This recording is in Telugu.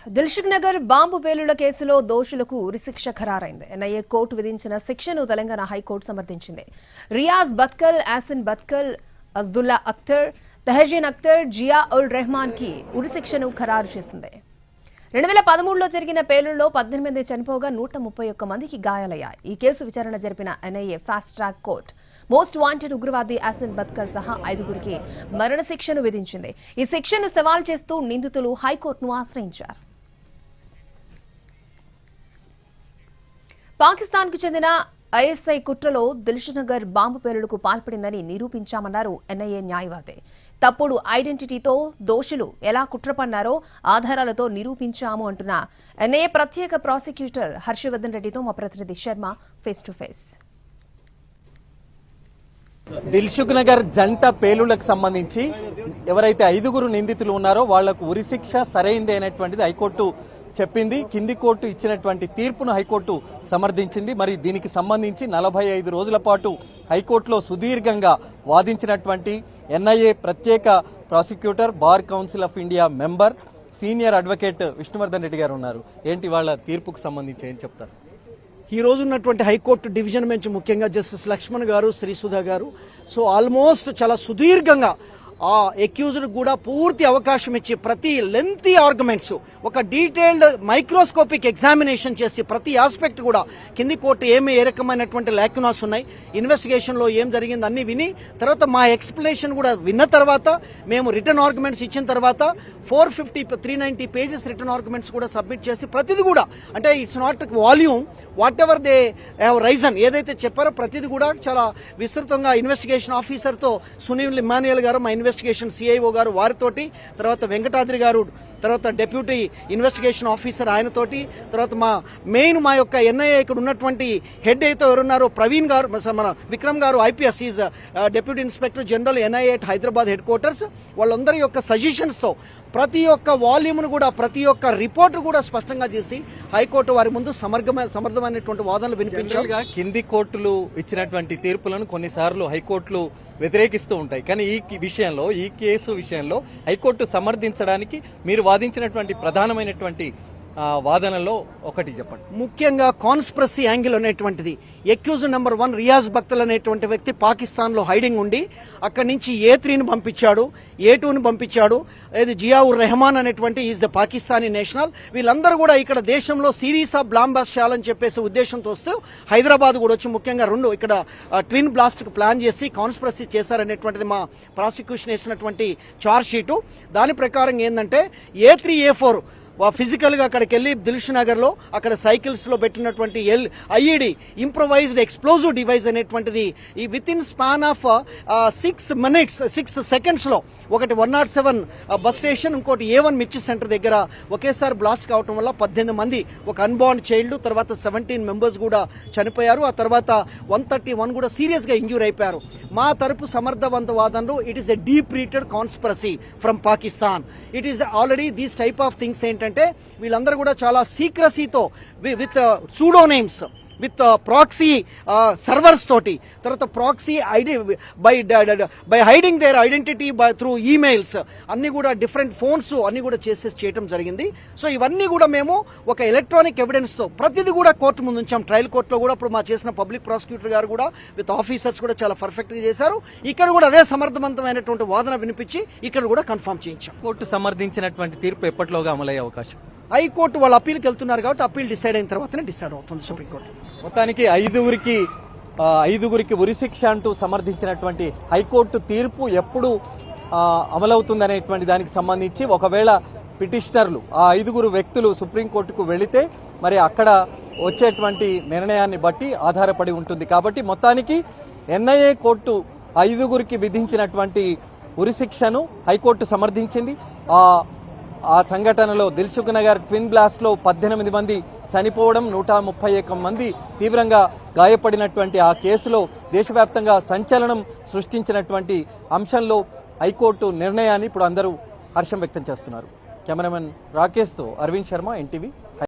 దిల్సుఖ్ నగర్ బాంబు పేలుళ్ల కేసులో దోషులకు ఉరిశిక్ష ఖరారైంది. ఎన్ఐఏ కోర్టు విధించిన శిక్షను తెలంగాణ హైకోర్టు సమర్థించింది. రియాజ్ బత్కల్, ఆసిన్ బత్కల్, అజ్దుల్లా అఖ్తర్, తహజీన్ అఖ్తర్, జియా ఉల్ రెహమాన్ కి ఉరిశిక్షను ఖరారు చేసింది. 2013లో జరిగిన పేలుళ్లలో 18 మంది చనిపోగా 131 మందికి గాయాలయ్యాయి. ఈ కేసు విచారణ జరిపిన NIA fast track court most wanted ఉగ్రవాది ఆసిన్ బత్కల్ సహా 5గురికి మరణశిక్షను విధించింది. ఈ శిక్షను సవాల్ చేస్తూ నిందితులు హైకోర్టును ఆశ్రయించారు. పాకిస్తాన్కు చెందిన ఐఎస్ఐ కుట్రలో దిల్సుఖ్ నగర్ బాంబు పేలుడుకు పాల్పడిందని నిరూపించామన్నారు ఎన్ఐఏ న్యాయవాది. తప్పుడు ఐడెంటిటీతో దోషులు ఎలా కుట్ర పన్నారో ఆధారాలతో నిరూపించాము అంటున్న ఎన్ఐఏ ప్రత్యేక ప్రాసిక్యూటర్ హర్షవర్ధన్ రెడ్డితో మా ప్రతినిధి Sharma face to face. Dilsukh Nagar జంట పేలుళ్లకు సంబంధించి ఎవరైతే 5గురు నిందితులు ఉన్నారో వాళ్లకు ఉరిశిక్ష సరైంది అనేటువంటిది హైకోర్టు చెప్పింది. కింది కోర్టు ఇచ్చినటువంటి తీర్పును హైకోర్టు సమర్థించింది. మరి దీనికి సంబంధించి 45 రోజుల పాటు హైకోర్టులో సుదీర్ఘంగా వాదించినటువంటి ఎన్ఐఏ ప్రత్యేక prosecutor, bar council of India member, senior advocate Vishnuvardhan Reddy గారు ఉన్నారు. ఏంటి వాళ్ళ తీర్పుకు సంబంధించి ఏం చెప్తారు? ఈ రోజు ఉన్నటువంటి హైకోర్టు డివిజన్ బెంచ్ ముఖ్యంగా జస్టిస్ లక్ష్మణ్ గారు, శ్రీసుధా గారు ఆల్మోస్ట్ చాలా సుదీర్ఘంగా ఆ అక్యూజ్డ్ కూడా పూర్తి అవకాశం ఇచ్చి ప్రతి లెంతీ ఆర్గ్యుమెంట్స్ ఒక డీటెయిల్డ్ మైక్రోస్కోపిక్ ఎగ్జామినేషన్ చేసి ప్రతి ఆస్పెక్ట్ కూడా కింది కోర్టు ఏ రకమైనటువంటి లాక్యునాస్ ఉన్నాయి, ఇన్వెస్టిగేషన్ లో ఏం జరిగింది అన్ని విని తర్వాత మా ఎక్స్ప్లెనేషన్ కూడా విన్న తర్వాత మేము రిటర్న్ ఆర్గ్యుమెంట్స్ ఇచ్చిన తర్వాత 390 పేజెస్ రిటర్న్ ఆర్గ్యుమెంట్స్ కూడా సబ్మిట్ చేసి ప్రతిది కూడా అంటే it's not volume what ever they have Ryzen ఏదైతే చెప్పారో ప్రతిది కూడా చాలా విస్తృతంగా ఇన్వెస్టిగేషన్ ఆఫీసర్తో సునీల్ ఇమానియల్ గారు, మా ఇన్వెస్టిగేషన్ సిఐఓ గారు వారితోటి, తర్వాత వెంకటాద్రి గారు, తర్వాత డెప్యూటీ ఇన్వెస్టిగేషన్ ఆఫీసర్ ఆయనతోటి, తర్వాత మా యొక్క ఎన్ఐఏ ఇక్కడ ఉన్నటువంటి హెడ్ అయితే ఎవరున్నారో ప్రవీణ్ గారు, మన విక్రమ్ గారు IPS is deputy inspector general NIA Hyderabad head quarters, వాళ్ళందరి యొక్క సజెషన్స్తో ప్రతి ఒక్క వాల్యూమ్ను కూడా ప్రతి ఒక్క రిపోర్టు కూడా స్పష్టంగా చేసి హైకోర్టు వారి ముందు సమర్థమైనటువంటి వాదనలు వినిపించారు. కింది కోర్టులు ఇచ్చినటువంటి తీర్పులను కొన్నిసార్లు హైకోర్టులు వ్యతిరేకిస్తూ ఉంటాయి. కానీ ఈ కేసు విషయంలో హైకోర్టు సమర్థించడానికి మీరు వాదించినటువంటి ప్రధానమైనటువంటి వాదనలో ఒకటి చెప్పండి. ముఖ్యంగా కాన్స్పిరసీ యాంగిల్ అనేటువంటిది అక్యూజ్ నెంబర్ 1 రియాజ్ బక్తల్ అనేటువంటి వ్యక్తి పాకిస్తాన్ లో హైడింగ్ ఉండి అక్కడి నుంచి A3ని పంపించాడు, A2ని పంపించాడు. జియా ఉర్ రెహమాన్ అనేటువంటి ఈజ్ ద పాకిస్తానీ నేషనల్. వీళ్ళందరూ కూడా ఇక్కడ దేశంలో సిరీస్ ఆఫ్ బ్లాస్ట్ చేయాలని చెప్పేసి ఉద్దేశంతో వస్తూ హైదరాబాద్ కూడా వచ్చి ముఖ్యంగా 2 ఇక్కడ ట్విన్ బ్లాస్ట్ కు ప్లాన్ చేసి కాన్స్పిరసీ చేశారనేటువంటిది మా ప్రాసిక్యూషన్ వేసినటువంటి చార్జ్ షీటు. దాని ప్రకారం ఏంటంటే A3, A4 ఫిజికల్ గా అక్కడికి వెళ్లి దిల్సుఖ్ నగర్ లో అక్కడ సైకిల్స్ లో పెట్టినటువంటి ఐఈడి ఇంప్రొవైజ్డ్ ఎక్స్ప్లోజివ్ డివైస్ అనేటువంటిది ఈ with in span of 6 seconds లో ఒకటి 107 బస్ స్టేషన్, ఇంకోటి A1 మిర్చి సెంటర్ దగ్గర ఒకేసారి బ్లాస్ట్ కావడం వల్ల 18 మంది, ఒక అన్బార్న్ చైల్డ్, తర్వాత 17 మెంబర్స్ కూడా చనిపోయారు. ఆ తర్వాత 131 కూడా సీరియస్ గా ఇంజ్యూర్ అయిపోయారు. మా తరపు సమర్థవంత వాదనలు it is a deep rooted conspiracy from Pakistan. It is already these type of things ఏంటంటే వీళ్ళందరూ కూడా చాలా సీక్రసీతో with pseudonames, with proxy servers తోటి, తర్వాత proxy by hiding their identity through emails అన్ని కూడా డిఫరెంట్ ఫోన్స్ అన్ని కూడా చేయడం జరిగింది. సో ఇవన్నీ కూడా మేము ఒక ఎలక్ట్రానిక్ ఎవిడెన్స్ తో ప్రతిదీ కూడా కోర్టు ముందు ఉంచాం. ట్రయల్ కోర్టులో కూడా ఇప్పుడు మా చేసిన పబ్లిక్ ప్రాసిక్యూటర్ గారు కూడా విత్ ఆఫీసర్స్ కూడా చాలా పర్ఫెక్ట్ గా చేశారు. ఇక్కడ కూడా అదే సమర్థవంతమైనటువంటి వాదన వినిపించి ఇక్కడ కూడా కన్ఫర్మ్ చేయించాం. కోర్టు సమర్థించినటువంటి తీర్పు ఎప్పటిలోగా అమలయ్యే అవకాశం? హైకోర్టు వాళ్ళు అప్పీల్కి వెళ్తున్నారు కాబట్టి అప్పీల్ డిసైడ్ అయిన తర్వాతనే డిసైడ్ అవుతుంది సుప్రీంకోర్టు. మొత్తానికి 5గురికి ఉరిశిక్ష అంటూ సమర్థించినటువంటి హైకోర్టు తీర్పు ఎప్పుడు అమలవుతుందనేటువంటి దానికి సంబంధించి ఒకవేళ పిటిషనర్లు ఆ 5గురు వ్యక్తులు సుప్రీంకోర్టుకు వెళితే మరి అక్కడ వచ్చేటువంటి నిర్ణయాన్ని బట్టి ఆధారపడి ఉంటుంది. కాబట్టి మొత్తానికి ఎన్ఐఏ కోర్టు 5గురికి విధించినటువంటి ఉరిశిక్షను హైకోర్టు సమర్థించింది. ఆ సంఘటనలో దిల్సుఖ్ నగర్ ట్విన్ బ్లాస్ట్ లో 18 మంది చనిపోవడం, 131 మంది తీవ్రంగా గాయపడినటువంటి ఆ కేసులో దేశవ్యాప్తంగా సంచలనం సృష్టించినటువంటి అంశంలో హైకోర్టు నిర్ణయాన్ని ఇప్పుడు అందరూ హర్షం వ్యక్తం చేస్తున్నారు. కెమెరామెన్ రాకేష్తో అరవింద్ శర్మ, ఎన్టీవీ.